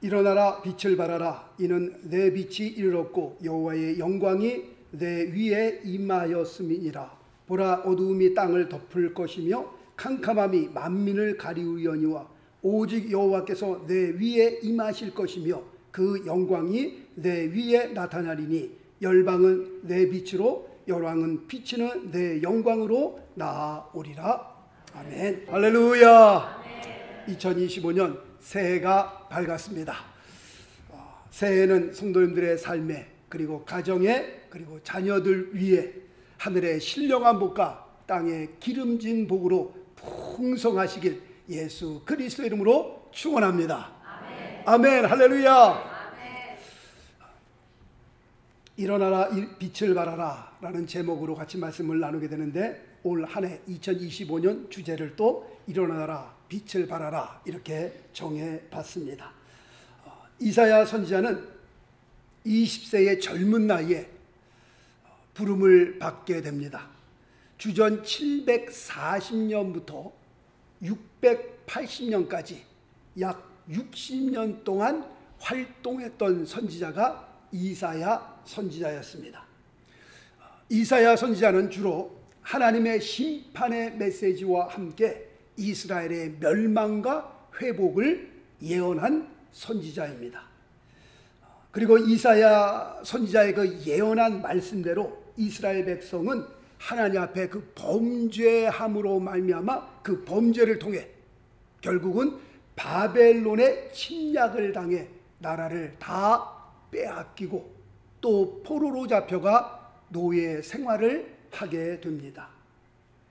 일어나라 빛을 발하라. 이는 내 빛이 이르렀고 여호와의 영광이 내 위에 임하였음이니라. 보라, 어두움이 땅을 덮을 것이며 캄캄함이 만민을 가리우려니와 오직 여호와께서 내 위에 임하실 것이며 그 영광이 내 위에 나타나리니 열방은 내 빛으로 열왕은 비치는 내 영광으로 나아오리라. 아멘. 할렐루야. 2025년 새해가 밝았습니다. 새해는 성도님들의 삶에, 그리고 가정에, 그리고 자녀들 위에 하늘의 신령한 복과 땅의 기름진 복으로 풍성하시길 예수 그리스도 이름으로 축원합니다. 아멘. 아멘. 할렐루야. 아멘. 일어나라 빛을 발하라 라는 제목으로 같이 말씀을 나누게 되는데, 올 한 해 2025년 주제를 또 일어나라 빛을 발하라 이렇게 정해 봤습니다. 이사야 선지자는 20세의 젊은 나이에 부름을 받게 됩니다. 주전 740년부터 680년까지 약 60년 동안 활동했던 선지자가 이사야 선지자였습니다. 이사야 선지자는 주로 하나님의 심판의 메시지와 함께 이스라엘의 멸망과 회복을 예언한 선지자입니다. 그리고 이사야 선지자의 그 예언한 말씀대로 이스라엘 백성은 하나님 앞에 그 범죄함으로 말미암아 그 범죄를 통해 결국은 바벨론의 침략을 당해 나라를 다 빼앗기고 또 포로로 잡혀가 노예 생활을 하게 됩니다.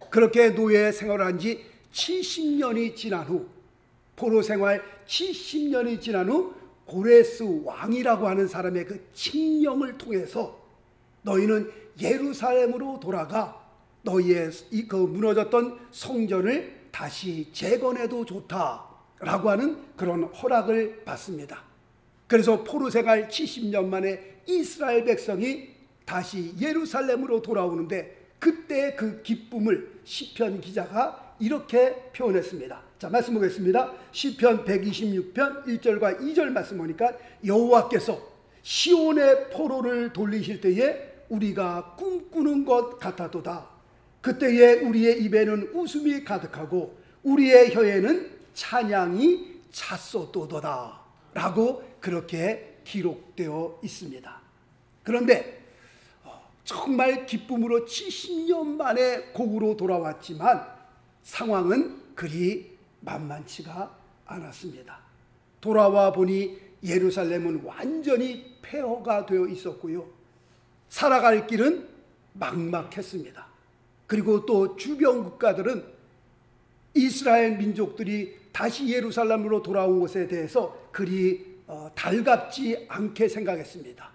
그렇게 노예 생활을 한 지 70년이 지난 후, 포로 생활 70년이 지난 후 고레스 왕이라고 하는 사람의 그 칙령을 통해서 너희는 예루살렘으로 돌아가 너희의 그 무너졌던 성전을 다시 재건해도 좋다라고 하는 그런 허락을 받습니다. 그래서 포로 생활 70년 만에 이스라엘 백성이 다시 예루살렘으로 돌아오는데, 그때 그 기쁨을 시편 기자가 이렇게 표현했습니다. 자, 말씀 보겠습니다. 시편 126편 1절과 2절 말씀 보니까 여호와께서 시온의 포로를 돌리실 때에 우리가 꿈꾸는 것 같았도다. 그때에 우리의 입에는 웃음이 가득하고 우리의 혀에는 찬양이 찼었도다 라고 그렇게 기록되어 있습니다. 그런데 정말 기쁨으로 70년 만에 곡으로 돌아왔지만 상황은 그리 만만치가 않았습니다. 돌아와 보니 예루살렘은 완전히 폐허가 되어 있었고요, 살아갈 길은 막막했습니다. 그리고 또 주변 국가들은 이스라엘 민족들이 다시 예루살렘으로 돌아온 것에 대해서 그리 달갑지 않게 생각했습니다.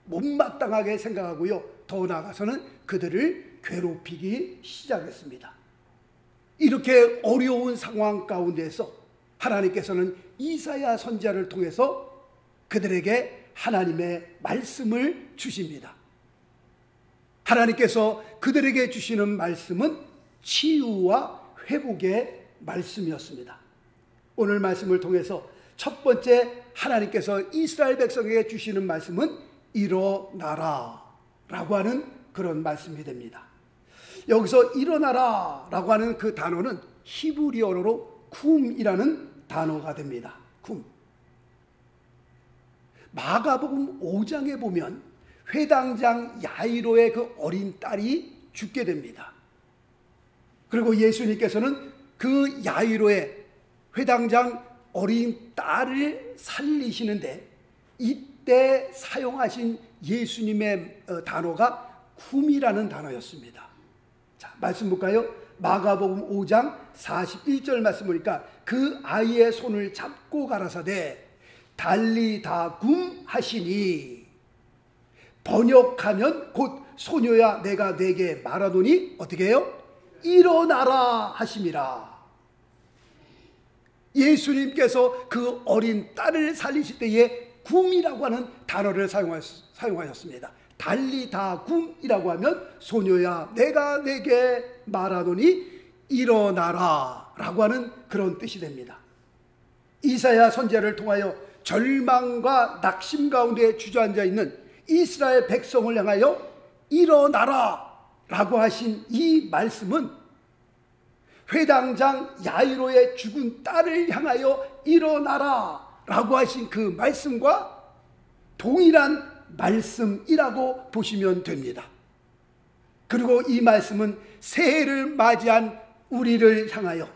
못마땅하게 생각하고요, 더 나아가서는 그들을 괴롭히기 시작했습니다. 이렇게 어려운 상황 가운데서 하나님께서는 이사야 선지자를 통해서 그들에게 하나님의 말씀을 주십니다. 하나님께서 그들에게 주시는 말씀은 치유와 회복의 말씀이었습니다. 오늘 말씀을 통해서 첫 번째 하나님께서 이스라엘 백성에게 주시는 말씀은 일어나라 라고 하는 그런 말씀이 됩니다. 여기서 일어나라 라고 하는 그 단어는 히브리어로 쿰이라는 단어가 됩니다. 쿰. 마가복음 5장에 보면 회당장 야이로의 그 어린 딸이 죽게 됩니다. 그리고 예수님께서는 그 야이로의 회당장 어린 딸을 살리시는데, 이때 사용하신 예수님의 단어가 쿰이라는 단어였습니다. 자, 말씀 볼까요? 마가복음 5장 41절 말씀 보니까 그 아이의 손을 잡고 가라사대 달리다 굼 하시니, 번역하면 곧 소녀야 내가 네게 말하노니 어떻게 해요? 일어나라 하심이라. 예수님께서 그 어린 딸을 살리실 때에 굼이라고 하는 단어를 사용하셨습니다. 달리다 굼이라고 하면 소녀야 내가 네게 말하노니 일어나라 라고 하는 그런 뜻이 됩니다. 이사야 선지자를 통하여 절망과 낙심 가운데 주저앉아 있는 이스라엘 백성을 향하여 일어나라 라고 하신 이 말씀은 회당장 야이로의 죽은 딸을 향하여 일어나라 라고 하신 그 말씀과 동일한 말씀이라고 보시면 됩니다. 그리고 이 말씀은 새해를 맞이한 우리를 향하여,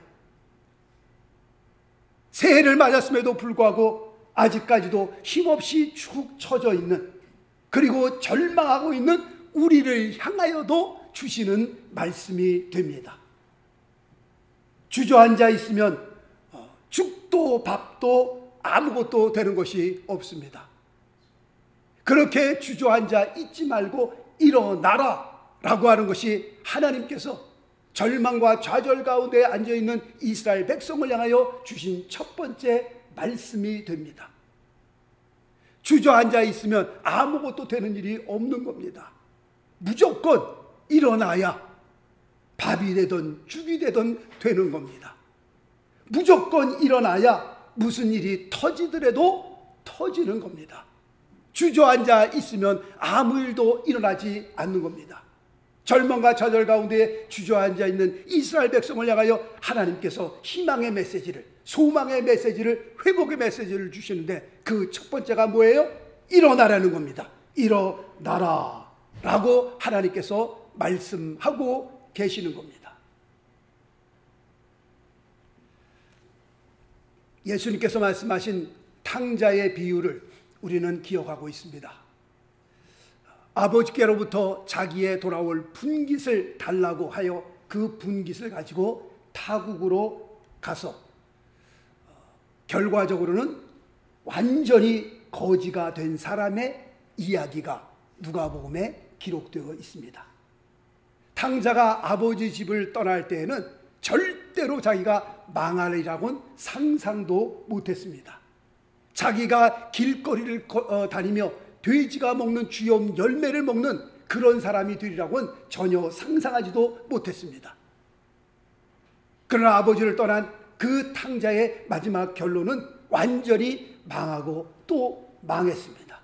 새해를 맞았음에도 불구하고 아직까지도 힘없이 축 처져 있는, 그리고 절망하고 있는 우리를 향하여도 주시는 말씀이 됩니다. 주저앉아 있으면 죽도 밥도 아무것도 되는 것이 없습니다. 그렇게 주저앉아 있지 말고 일어나라 라고 하는 것이 하나님께서 절망과 좌절 가운데 앉아있는 이스라엘 백성을 향하여 주신 첫 번째 말씀이 됩니다. 주저앉아 있으면 아무것도 되는 일이 없는 겁니다. 무조건 일어나야 밥이 되든 죽이 되든 되는 겁니다. 무조건 일어나야 무슨 일이 터지더라도 터지는 겁니다. 주저앉아 있으면 아무 일도 일어나지 않는 겁니다. 절망과 좌절 가운데 주저앉아 있는 이스라엘 백성을 향하여 하나님께서 희망의 메시지를, 소망의 메시지를, 회복의 메시지를 주시는데 그 첫 번째가 뭐예요? 일어나라는 겁니다. 일어나라 라고 하나님께서 말씀하고 계시는 겁니다. 예수님께서 말씀하신 탕자의 비유를 우리는 기억하고 있습니다. 아버지께로부터 자기의 돌아올 분깃을 달라고 하여 그 분깃을 가지고 타국으로 가서 결과적으로는 완전히 거지가 된 사람의 이야기가 누가복음에 기록되어 있습니다. 탕자가 아버지 집을 떠날 때에는 절대로 자기가 망하리라고는 상상도 못했습니다. 자기가 길거리를 다니며 돼지가 먹는 쥐염 열매를 먹는 그런 사람이 되리라고는 전혀 상상하지도 못했습니다. 그러나 아버지를 떠난 그 탕자의 마지막 결론은 완전히 망하고 또 망했습니다.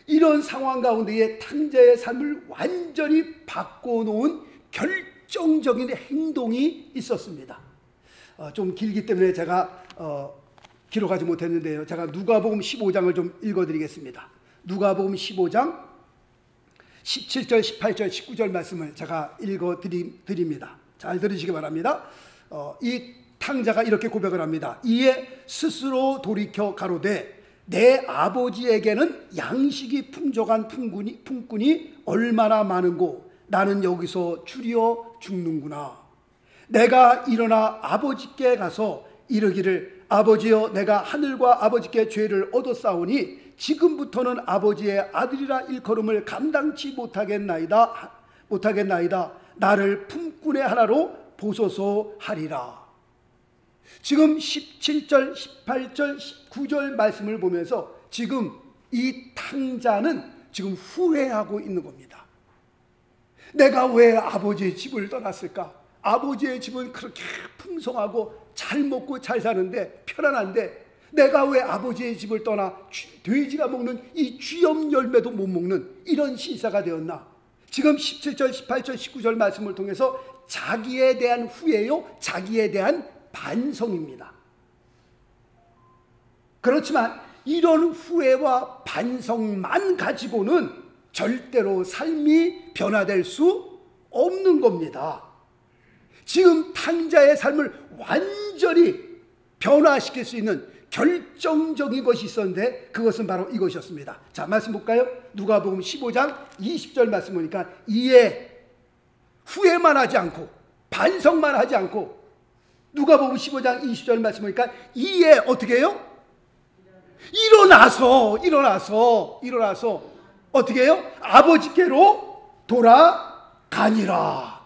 이런 상황 가운데에 탕자의 삶을 완전히 바꿔놓은 결정적인 행동이 있었습니다. 좀 길기 때문에 제가 기록하지 못했는데요. 제가 누가복음 15장을 좀 읽어드리겠습니다. 누가복음 15장 17절, 18절, 19절 말씀을 제가 읽어드립니다. 잘 들으시기 바랍니다. 이 탕자가 이렇게 고백을 합니다. 이에 스스로 돌이켜 가로되 내 아버지에게는 양식이 풍족한 품꾼이 얼마나 많은고 나는 여기서 추리어 죽는구나. 내가 일어나 아버지께 가서 이르기를 아버지여 내가 하늘과 아버지께 죄를 얻었사오니 지금부터는 아버지의 아들이라 일컬음을 감당치 못하겠나이다. 나를 품꾼의 하나로 보소서 하리라. 지금 17절, 18절, 19절 말씀을 보면서 지금 이 탕자는 지금 후회하고 있는 겁니다. 내가 왜 아버지의 집을 떠났을까? 아버지의 집은 그렇게 풍성하고 잘 먹고 잘 사는데 편안한데 내가 왜 아버지의 집을 떠나 돼지가 먹는 이 쥐염 열매도 못 먹는 이런 신사가 되었나? 지금 17절, 18절, 19절 말씀을 통해서 자기에 대한 후회요, 자기에 대한 반성입니다. 그렇지만 이런 후회와 반성만 가지고는 절대로 삶이 변화될 수 없는 겁니다. 지금 탕자의 삶을 완전히 변화시킬 수 있는 결정적인 것이 있었는데 그것은 바로 이것이었습니다. 자, 말씀 볼까요? 누가복음 15장 20절 말씀 보니까 이에 후회만 하지 않고 반성만 하지 않고 누가복음 15장 20절 말씀 보니까 이에 어떻게 해요? 일어나서 어떻게 해요? 아버지께로 돌아가니라.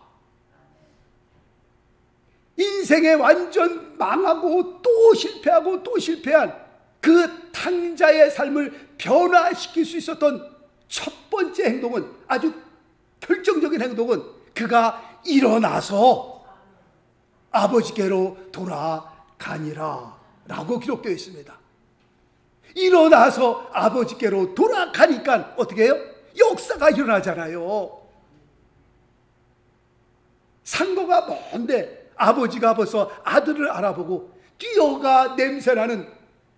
인생에 완전 망하고 또 실패하고 또 실패한 그 탕자의 삶을 변화시킬 수 있었던 첫 번째 행동은, 아주 결정적인 행동은 그가 일어나서 아버지께로 돌아가니라 라고 기록되어 있습니다. 일어나서 아버지께로 돌아가니까 어떻게 해요? 역사가 일어나잖아요. 상거가 먼데 아버지가 벌써 아들을 알아보고 뛰어가 냄새나는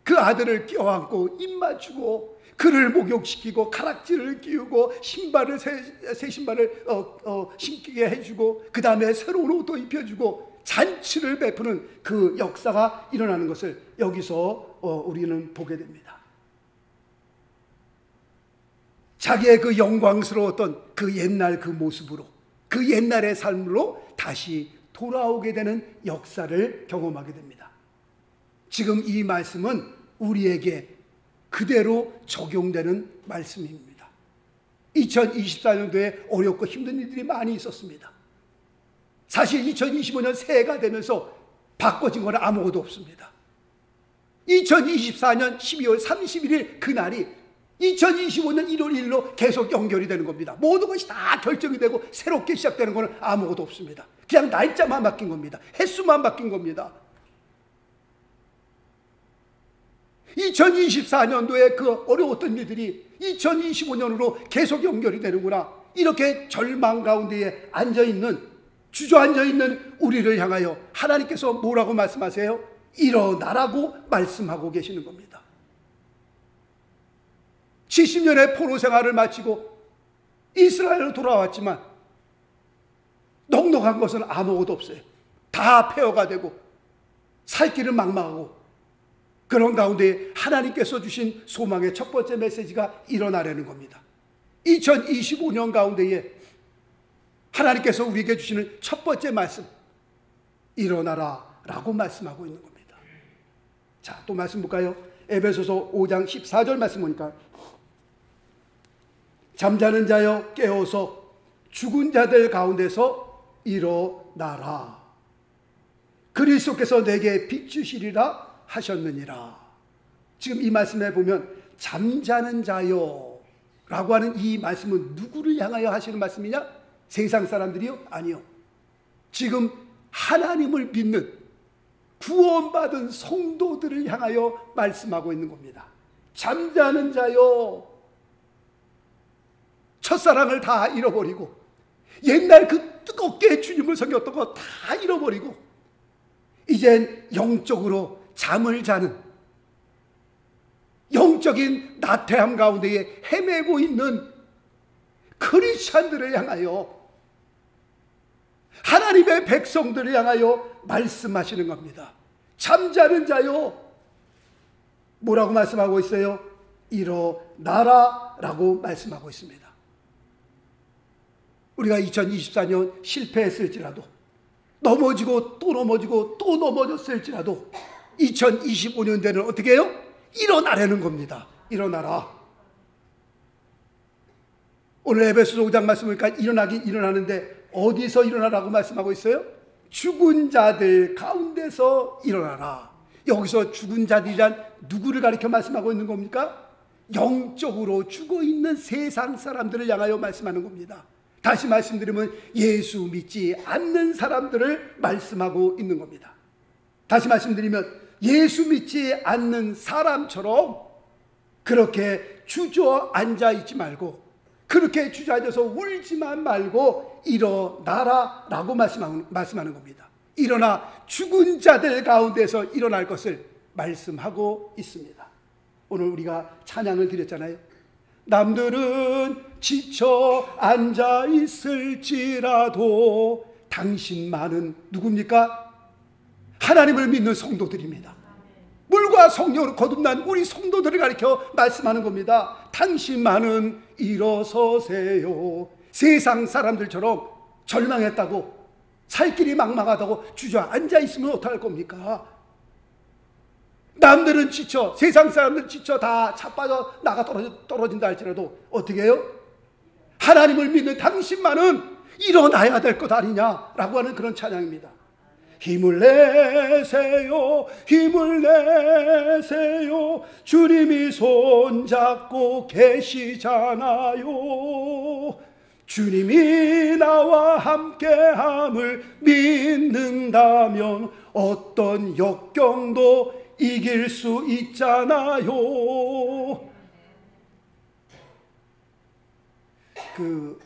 그 아들을 껴안고 입 맞추고 그를 목욕시키고 가락지를 끼우고 신발을 새 신발을 신기게 해주고 그 다음에 새로운 옷도 입혀주고 잔치를 베푸는 그 역사가 일어나는 것을 여기서 우리는 보게 됩니다. 자기의 그 영광스러웠던 그 옛날 그 모습으로, 그 옛날의 삶으로 다시 돌아오게 되는 역사를 경험하게 됩니다. 지금 이 말씀은 우리에게 그대로 적용되는 말씀입니다. 2024년도에 어렵고 힘든 일들이 많이 있었습니다. 사실 2025년 새해가 되면서 바꿔진 건 아무것도 없습니다. 2024년 12월 31일 그날이 2025년 1월 1일로 계속 연결이 되는 겁니다. 모든 것이 다 결정이 되고 새롭게 시작되는 건 아무것도 없습니다. 그냥 날짜만 바뀐 겁니다. 횟수만 바뀐 겁니다. 2024년도에 그 어려웠던 일들이 2025년으로 계속 연결이 되는구나. 이렇게 절망 가운데에 앉아있는, 주저앉아있는 우리를 향하여 하나님께서 뭐라고 말씀하세요? 일어나라고 말씀하고 계시는 겁니다. 70년의 포로 생활을 마치고 이스라엘로 돌아왔지만 넉넉한 것은 아무것도 없어요. 다 폐허가 되고 살 길은 막막하고, 그런 가운데 하나님께서 주신 소망의 첫 번째 메시지가 일어나라는 겁니다. 2025년 가운데에 하나님께서 우리에게 주시는 첫 번째 말씀, 일어나라 라고 말씀하고 있는 겁니다. 자, 또 말씀 볼까요? 에베소서 5장 14절 말씀 보니까, 잠자는 자여 깨어서 죽은 자들 가운데서 일어나라. 그리스도께서 내게 비추시리라 하셨느니라. 지금 이 말씀에 보면 잠자는 자여 라고 하는 이 말씀은 누구를 향하여 하시는 말씀이냐? 세상 사람들이요? 아니요. 지금 하나님을 믿는 구원받은 성도들을 향하여 말씀하고 있는 겁니다. 잠자는 자여, 첫사랑을 다 잃어버리고 옛날 그 뜨겁게 주님을 섬겼던 거 다 잃어버리고 이젠 영적으로 잠을 자는, 영적인 나태함 가운데에 헤매고 있는 크리스찬들을 향하여, 하나님의 백성들을 향하여 말씀하시는 겁니다. 잠자는 자요, 뭐라고 말씀하고 있어요? 일어나라 라고 말씀하고 있습니다. 우리가 2024년 실패했을지라도, 넘어지고 또 넘어지고 또 넘어졌을지라도 2025년대는 어떻게 해요? 일어나라는 겁니다. 일어나라. 오늘 에베소서 5장 말씀 보니까 일어나긴 일어나는데 어디서 일어나라고 말씀하고 있어요? 죽은 자들 가운데서 일어나라. 여기서 죽은 자들이란 누구를 가리켜 말씀하고 있는 겁니까? 영적으로 죽어있는 세상 사람들을 향하여 말씀하는 겁니다. 다시 말씀드리면 예수 믿지 않는 사람들을 말씀하고 있는 겁니다. 다시 말씀드리면 예수 믿지 않는 사람처럼 그렇게 주저앉아 있지 말고, 그렇게 주저앉아서 울지만 말고 일어나라 라고 말씀하는 겁니다. 일어나 죽은 자들 가운데서 일어날 것을 말씀하고 있습니다. 오늘 우리가 찬양을 드렸잖아요. 남들은 지쳐 앉아 있을지라도 당신만은 누굽니까? 하나님을 믿는 성도들입니다. 물과 성령으로 거듭난 우리 성도들을 가리켜 말씀하는 겁니다. 당신만은 일어서세요. 세상 사람들처럼 절망했다고, 살 길이 막막하다고 주저앉아 있으면 어떡할 겁니까? 남들은 지쳐, 세상 사람들 지쳐 다 차빠져 나가 떨어진다 할지라도 어떻게 해요? 하나님을 믿는 당신만은 일어나야 될 것 아니냐라고 하는 그런 찬양입니다. 힘을 내세요, 힘을 내세요. 주님이 손잡고 계시잖아요. 주님이 나와 함께함을 믿는다면 어떤 역경도 이길 수 있잖아요. 그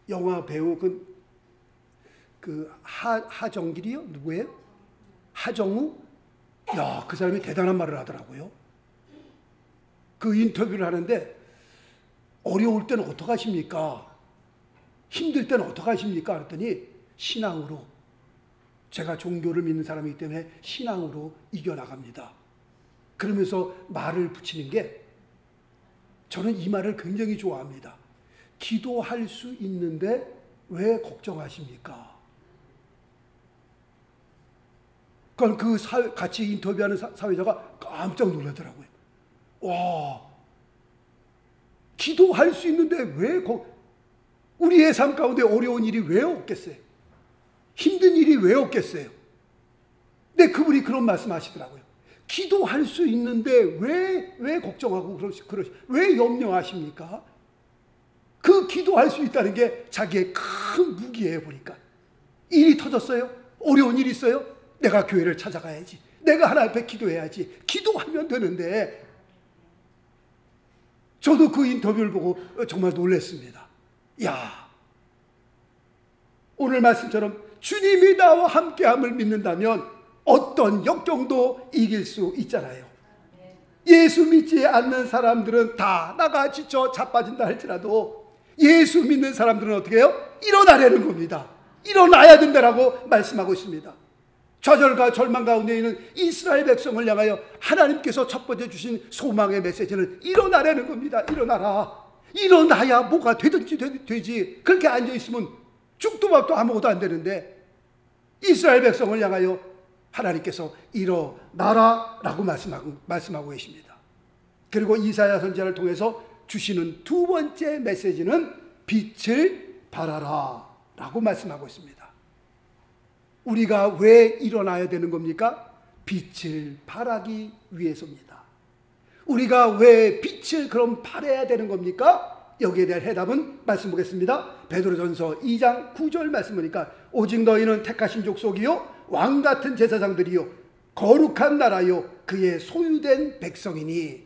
영화 배우 하정길이요? 누구예요? 하정우? 야, 그 사람이 대단한 말을 하더라고요. 그 인터뷰를 하는데 어려울 때는 어떻게 하십니까? 힘들 때는 어떻게 하십니까? 그랬더니 신앙으로, 제가 종교를 믿는 사람이기 때문에 신앙으로 이겨나갑니다. 그러면서 말을 붙이는 게, 저는 이 말을 굉장히 좋아합니다. 기도할 수 있는데 왜 걱정하십니까? 그러니까 같이 인터뷰하는 사회자가 깜짝 놀라더라고요. 와, 기도할 수 있는데 왜 우리의 삶 가운데 어려운 일이 왜 없겠어요? 힘든 일이 왜 없겠어요? 근데 그분이 그런 말씀하시더라고요. 기도할 수 있는데 왜 걱정하고 왜 염려하십니까? 그 기도할 수 있다는 게 자기의 큰 무기예요. 보니까 일이 터졌어요? 어려운 일이 있어요? 내가 교회를 찾아가야지, 내가 하나님 앞에 기도해야지, 기도하면 되는데. 저도 그 인터뷰를 보고 정말 놀랐습니다. 야, 오늘 말씀처럼 주님이 나와 함께함을 믿는다면 어떤 역경도 이길 수 있잖아요. 예수 믿지 않는 사람들은 다 나가 지쳐 자빠진다 할지라도 예수 믿는 사람들은 어떻게 해요? 일어나려는 겁니다. 일어나야 된다라고 말씀하고 있습니다. 좌절과 절망 가운데 있는 이스라엘 백성을 향하여 하나님께서 첫 번째 주신 소망의 메시지는 일어나라는 겁니다. 일어나라. 일어나야 뭐가 되든지 되지. 그렇게 앉아있으면 죽도 밥도 아무것도 안 되는데, 이스라엘 백성을 향하여 하나님께서 일어나라 라고 말씀하고 계십니다. 그리고 이사야 선지자를 통해서 주시는 두 번째 메시지는 빛을 발하라 라고 말씀하고 있습니다. 우리가 왜 일어나야 되는 겁니까? 빛을 발하기 위해서입니다. 우리가 왜 빛을 그럼 발해야 되는 겁니까? 여기에 대한 해답은 말씀 보겠습니다. 베드로전서 2장 9절 말씀 보니까, 오직 너희는 택하신 족속이요 왕같은 제사장들이요 거룩한 나라요 그의 소유된 백성이니.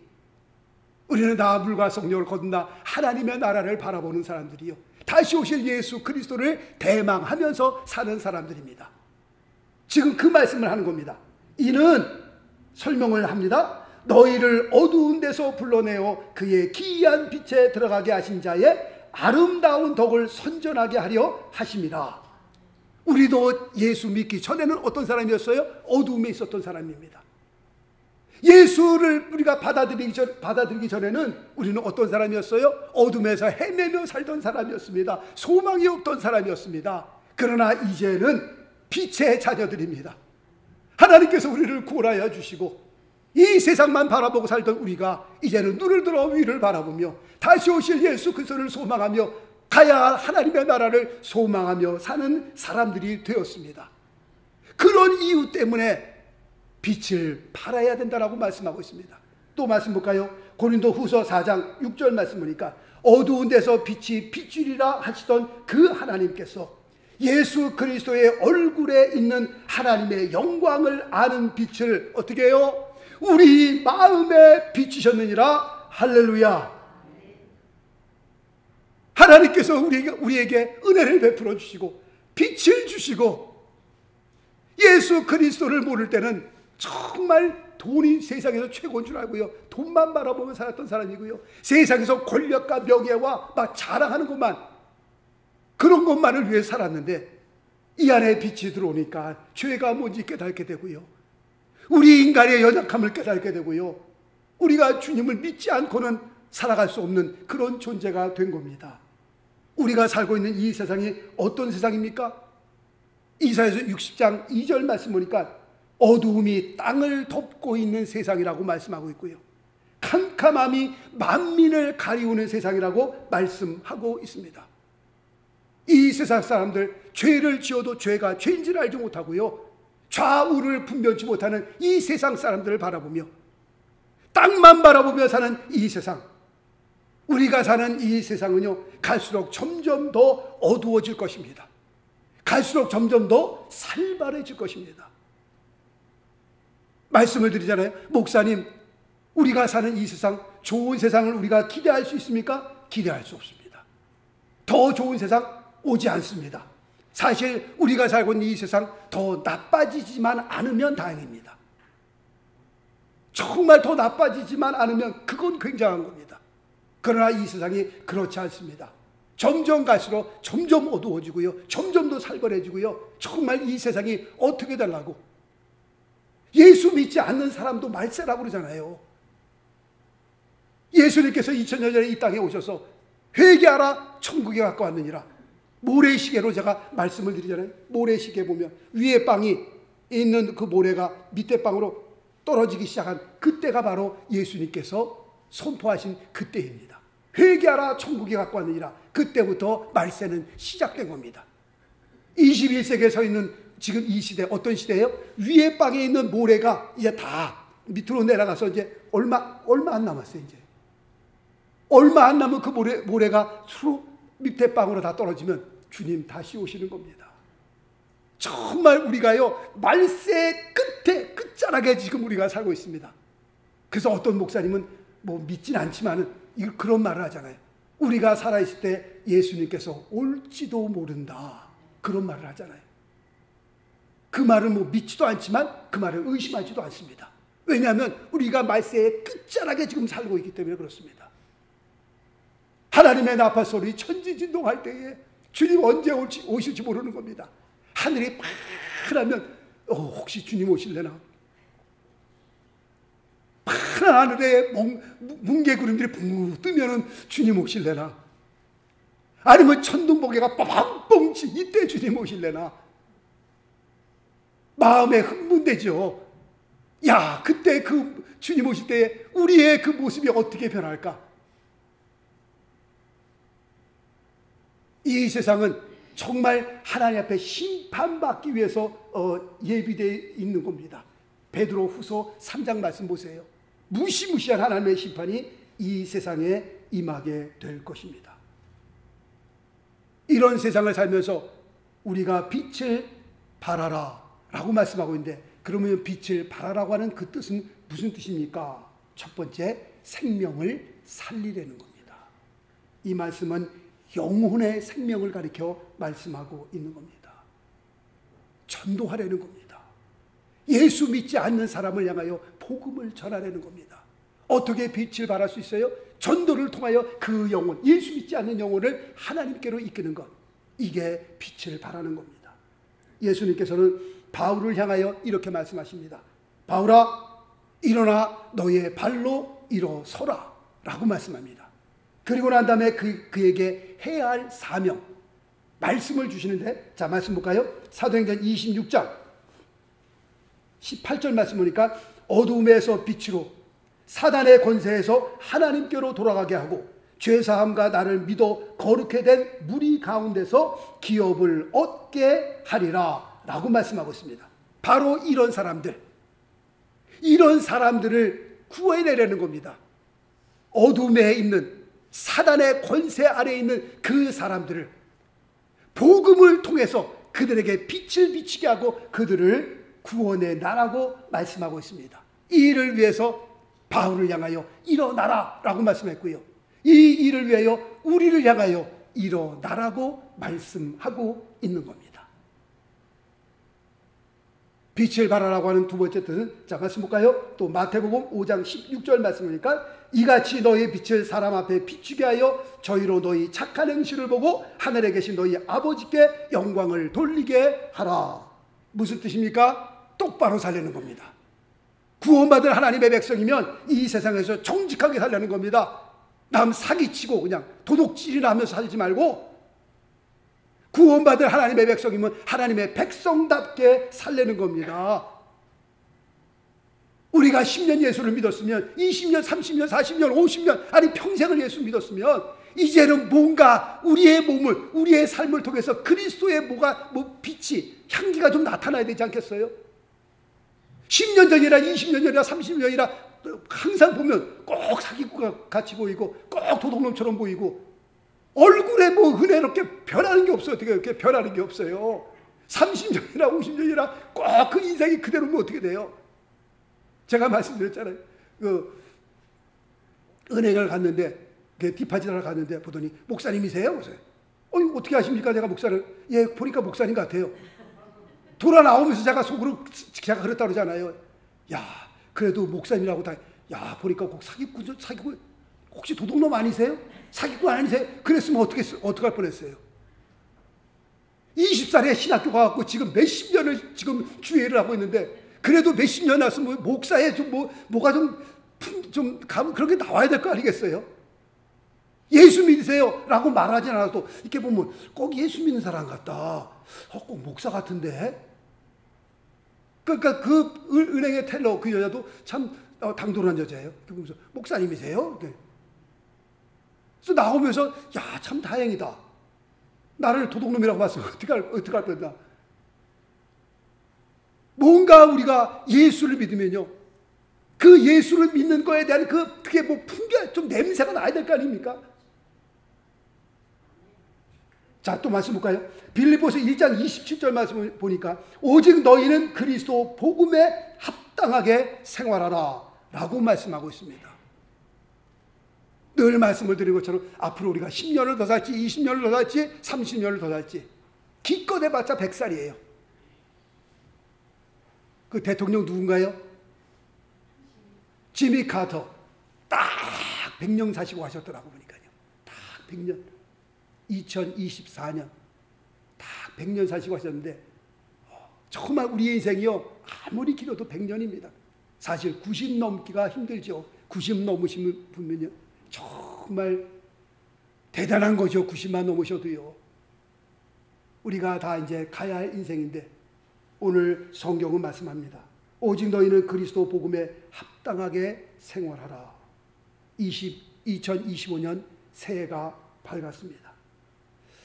우리는 다 물과 성령을 거둔다 하나님의 나라를 바라보는 사람들이요, 다시 오실 예수 그리스도를 대망하면서 사는 사람들입니다. 지금 그 말씀을 하는 겁니다. 이는 설명을 합니다. 너희를 어두운 데서 불러내어 그의 기이한 빛에 들어가게 하신 자의 아름다운 덕을 선전하게 하려 하심이라. 우리도 예수 믿기 전에는 어떤 사람이었어요? 어두움에 있었던 사람입니다. 예수를 우리가 받아들이기 전에는 우리는 어떤 사람이었어요? 어둠에서 헤매며 살던 사람이었습니다. 소망이 없던 사람이었습니다. 그러나 이제는 빛의 자녀들입니다. 하나님께서 우리를 구원하여 주시고 이 세상만 바라보고 살던 우리가 이제는 눈을 들어 위를 바라보며 다시 오실 예수 그리스도를 소망하며 가야 할 하나님의 나라를 소망하며 사는 사람들이 되었습니다. 그런 이유 때문에 빛을 발해야 된다라고 말씀하고 있습니다. 또 말씀 볼까요? 고린도 후서 4장 6절 말씀 보니까, 어두운 데서 빛이 빛이리라 하시던 그 하나님께서 예수 그리스도의 얼굴에 있는 하나님의 영광을 아는 빛을 어떻게 해요? 우리 마음에 비치셨느니라. 할렐루야. 하나님께서 우리에게 은혜를 베풀어 주시고 빛을 주시고, 예수 그리스도를 모를 때는 정말 돈이 세상에서 최고인 줄 알고요, 돈만 바라보며 살았던 사람이고요, 세상에서 권력과 명예와 막 자랑하는 것만, 그런 것만을 위해 살았는데 이 안에 빛이 들어오니까 죄가 뭔지 깨닫게 되고요, 우리 인간의 연약함을 깨닫게 되고요, 우리가 주님을 믿지 않고는 살아갈 수 없는 그런 존재가 된 겁니다. 우리가 살고 있는 이 세상이 어떤 세상입니까? 이사야서 60장 2절 말씀 보니까 어두움이 땅을 덮고 있는 세상이라고 말씀하고 있고요, 캄캄함이 만민을 가리우는 세상이라고 말씀하고 있습니다. 이 세상 사람들 죄를 지어도 죄가 죄인지를 알지 못하고요, 좌우를 분별치 못하는 이 세상 사람들을 바라보며 땅만 바라보며 사는 이 세상, 우리가 사는 이 세상은요 갈수록 점점 더 어두워질 것입니다. 갈수록 점점 더 살벌해질 것입니다. 말씀을 드리잖아요. 목사님, 우리가 사는 이 세상, 좋은 세상을 우리가 기대할 수 있습니까? 기대할 수 없습니다. 더 좋은 세상 오지 않습니다. 사실 우리가 살고 있는 이 세상 더 나빠지지만 않으면 다행입니다. 정말 더 나빠지지만 않으면 그건 굉장한 겁니다. 그러나 이 세상이 그렇지 않습니다. 점점 갈수록 점점 어두워지고요, 점점 더 살벌해지고요. 정말 이 세상이 어떻게 되려고, 예수 믿지 않는 사람도 말세라고 그러잖아요. 예수님께서 2000년 전에 이 땅에 오셔서 회개하라, 천국에 가까웠느니라. 모래시계로 제가 말씀을 드리잖아요. 모래시계 보면 위에 빵이 있는 그 모래가 밑에 빵으로 떨어지기 시작한 그때가 바로 예수님께서 선포하신 그때입니다. 회개하라, 천국에 가까웠느니라. 그때부터 말세는 시작된 겁니다. 21세기에 서 있는 지금 이 시대, 어떤 시대예요? 위에 빵에 있는 모래가 이제 다 밑으로 내려가서 이제 얼마 안 남았어요. 이제 얼마 안 남은 그 모래가 서로 밑에 빵으로 다 떨어지면 주님 다시 오시는 겁니다. 정말 우리가요, 말세 끝에 끝자락에 지금 우리가 살고 있습니다. 그래서 어떤 목사님은 뭐 믿진 않지만은 그런 말을 하잖아요. 우리가 살아있을 때 예수님께서 올지도 모른다, 그런 말을 하잖아요. 그 말을 뭐 믿지도 않지만 그 말을 의심하지도 않습니다. 왜냐하면 우리가 말세의 끝자락에 지금 살고 있기 때문에 그렇습니다. 하나님의 나팔 소리 천지진동할 때에 주님 언제 오실지 모르는 겁니다. 하늘이 파라면 혹시 주님 오실래나? 파란 하늘에 뭉게구름들이 붕 뜨면은 주님 오실래나? 아니면 천둥번개가 뻥뻥 치 이때 주님 오실래나? 마음에 흥분되죠. 야, 그때 그 주님 오실 때 우리의 그 모습이 어떻게 변할까? 이 세상은 정말 하나님 앞에 심판받기 위해서 예비되어 있는 겁니다. 베드로 후서 3장 말씀 보세요. 무시무시한 하나님의 심판이 이 세상에 임하게 될 것입니다. 이런 세상을 살면서 우리가 빛을 발하라 라고 말씀하고 있는데, 그러면 빛을 발하라고 하는 그 뜻은 무슨 뜻입니까? 첫 번째, 생명을 살리라는 겁니다. 이 말씀은 영혼의 생명을 가리켜 말씀하고 있는 겁니다. 전도하려는 겁니다. 예수 믿지 않는 사람을 향하여 복음을 전하려는 겁니다. 어떻게 빛을 발할 수 있어요? 전도를 통하여 그 영혼, 예수 믿지 않는 영혼을 하나님께로 이끄는 것, 이게 빛을 발하는 겁니다. 예수님께서는 바울을 향하여 이렇게 말씀하십니다. 바울아, 일어나 너의 발로 일어서라 라고 말씀합니다. 그리고 난 다음에 그에게 해야 할 사명, 말씀을 주시는데, 자, 말씀 볼까요? 사도행전 26장 18절 말씀 보니까, 어둠에서 빛으로 사단의 권세에서 하나님께로 돌아가게 하고 죄사함과 나를 믿어 거룩해 된 무리 가운데서 기업을 얻게 하리라 라고 말씀하고 있습니다. 바로 이런 사람들을 구해내려는 겁니다. 어둠에 있는 사단의 권세 아래에 있는 그 사람들을 복음을 통해서 그들에게 빛을 비치게 하고 그들을 구원해 나라고 말씀하고 있습니다. 이 일을 위해서 바울을 향하여 일어나라 라고 말씀했고요, 이 일을 위하여 우리를 향하여 일어나라고 말씀하고 있는 겁니다. 빛을 발하라고 하는 두 번째 뜻은, 자, 말씀 볼까요? 또 마태복음 5장 16절 말씀이니까, 이같이 너희 빛을 사람 앞에 비추게 하여 저희로 너희 착한 행실을 보고 하늘에 계신 너희 아버지께 영광을 돌리게 하라. 무슨 뜻입니까? 똑바로 살려는 겁니다. 구원받은 하나님의 백성이면 이 세상에서 정직하게 살려는 겁니다. 남 사기치고 그냥 도둑질이나 하면서 살지 말고, 구원받은 하나님의 백성이면 하나님의 백성답게 살려는 겁니다. 우리가 10년 예수를 믿었으면 20년, 30년, 40년, 50년, 아니 평생을 예수 믿었으면 이제는 뭔가 우리의 몸을, 우리의 삶을 통해서 그리스도의 빛이, 향기가 좀 나타나야 되지 않겠어요? 10년 전이라 20년 전이라 30년 전이라 항상 보면 꼭 사기꾼 같이 보이고 꼭 도둑놈처럼 보이고 얼굴에 뭐 은혜롭게 변하는 게 없어요. 어떻게 이렇게 변하는 게 없어요. 30년이나 50년이나 꼭 그 인생이 그대로면 어떻게 돼요? 제가 말씀드렸잖아요. 그 은행을 갔는데 디파짓하러 갔는데 보더니 목사님이세요? 그래서 어떻게 아십니까? 내가 목사를 예 보니까 목사님 같아요. 돌아 나오면서 제가 속으로 제가 그랬다 그러잖아요. 야 그래도 목사님이라고 다 야 보니까 꼭 사기꾼 혹시 도둑놈 아니세요? 사기꾼 아니세요? 그랬으면 어떡할 뻔했어요. 20살에 신학교 가갖고 지금 몇십 년을 지금 주회를 하고 있는데 그래도 몇십 년 났으면 목사에 좀 뭐가 좀 그런 게 나와야 될 거 아니겠어요? 예수 믿으세요 라고 말하지 않아도 이렇게 보면 꼭 예수 믿는 사람 같다. 꼭 목사 같은데. 그러니까 그 은행의 텔러 그 여자도 참 당돌한 여자예요. 그러면서 목사님이세요? 그래서 나오면서 야 참 다행이다. 나를 도둑놈이라고 봤으면 어떡할 뻔했나. 뭔가 우리가 예수를 믿으면요, 그 예수를 믿는 거에 대한 그게 뭐 풍겨 좀 냄새가 나야 될 거 아닙니까? 자, 또 말씀 볼까요? 빌립보서 1장 27절 말씀을 보니까 오직 너희는 그리스도 복음에 합당하게 생활하라 라고 말씀하고 있습니다. 늘 말씀을 드린 것처럼 앞으로 우리가 10년을 더 살지 20년을 더 살지 30년을 더 살지 기껏 해봤자 100살이에요. 그 대통령 누군가요? 지미 카터. 딱 100년 사시고 하셨더라고 보니까요. 딱 100년. 2024년 딱 100년 사시고 하셨는데 정말 우리의 인생이요 아무리 길어도 100년입니다. 사실 90 넘기가 힘들죠. 90 넘으시는 분은요 정말 대단한 거죠. 90만 넘으셔도요. 우리가 다 이제 가야 할 인생인데 오늘 성경은 말씀합니다. 오직 너희는 그리스도 복음에 합당하게 생활하라. 2025년 새해가 밝았습니다.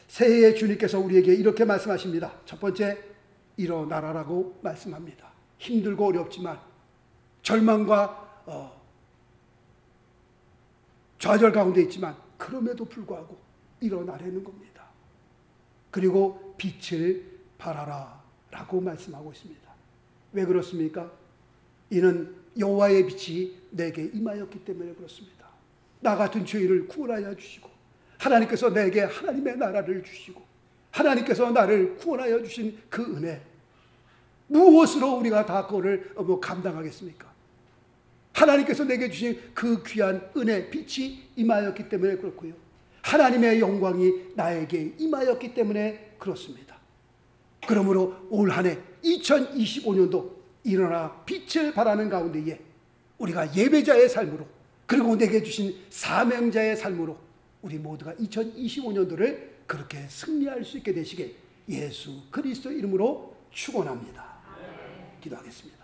새해에 주님께서 우리에게 이렇게 말씀하십니다. 첫 번째, 일어나라라고 말씀합니다. 힘들고 어렵지만 절망과 좌절 가운데 있지만 그럼에도 불구하고 일어나라는 겁니다. 그리고 빛을 발하라 라고 말씀하고 있습니다. 왜 그렇습니까? 이는 여호와의 빛이 내게 임하였기 때문에 그렇습니다. 나 같은 죄인을 구원하여 주시고 하나님께서 내게 하나님의 나라를 주시고 하나님께서 나를 구원하여 주신 그 은혜, 무엇으로 우리가 다 그거를 감당하겠습니까? 하나님께서 내게 주신 그 귀한 은혜, 빛이 임하였기 때문에 그렇고요. 하나님의 영광이 나에게 임하였기 때문에 그렇습니다. 그러므로 올 한 해 2025년도 일어나 빛을 발하는 가운데에 우리가 예배자의 삶으로 그리고 내게 주신 사명자의 삶으로 우리 모두가 2025년도를 그렇게 승리할 수 있게 되시길 예수 그리스도 이름으로 축원합니다. 기도하겠습니다.